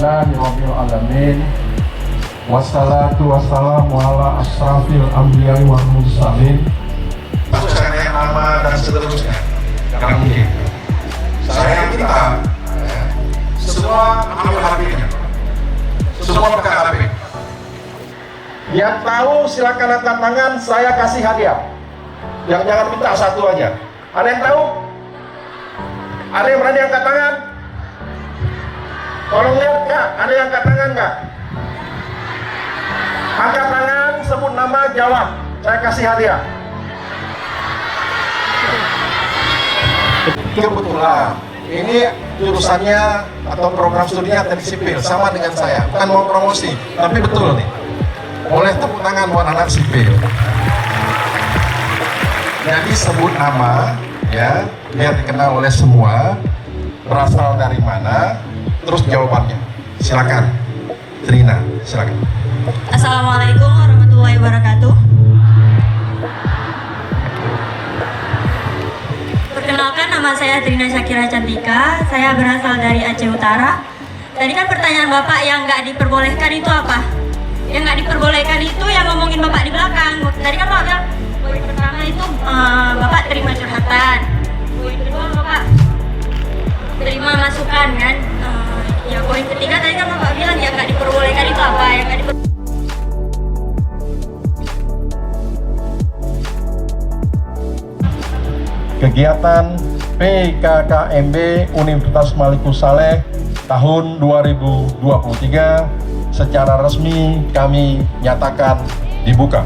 Alhamdulillahirabbil alamin. Wassalatu wassalamu ala asrafil anbiya'i wal mursalin. Saya nama dan seterusnya. Yang mungkin. Saya minta semua ambil HP-nya. Semua pakai HP. Yang tahu silakan angkat tangan, saya kasih hadiah. Yang jangan minta satu aja. Ada yang tahu? Ada yang berani angkat tangan? Tolong lihat Kak, ada yang angkat tangan nggak? Angkat tangan, sebut nama, jawab. Saya kasih hadiah. Kebetulan ini jurusannya atau program studinya teknik sipil, sama dengan saya. Bukan mau promosi, tapi betul nih. Boleh tepuk tangan buat anak sipil. Jadi sebut nama, ya, biar dikenal oleh semua. Berasal dari mana? Terus jawabannya. Silakan, Trina. Silakan. Assalamualaikum warahmatullahi wabarakatuh. Perkenalkan, nama saya Trina Syakira Cantika. Saya berasal dari Aceh Utara. Tadi kan pertanyaan Bapak yang nggak diperbolehkan itu apa? Yang nggak diperbolehkan itu yang ngomongin Bapak di belakang. Tadi kan Bapak bilang, poin pertama itu Bapak terima curhatan. Poin kedua Bapak terima masukan kan. Ya poin ketiga tadi kan Bapak bilang yang nggak diperbolehkan itu apa? Yang nggak diperbolehkan kegiatan PKKMB Universitas Malikus Saleh tahun 2023 secara resmi kami nyatakan dibuka.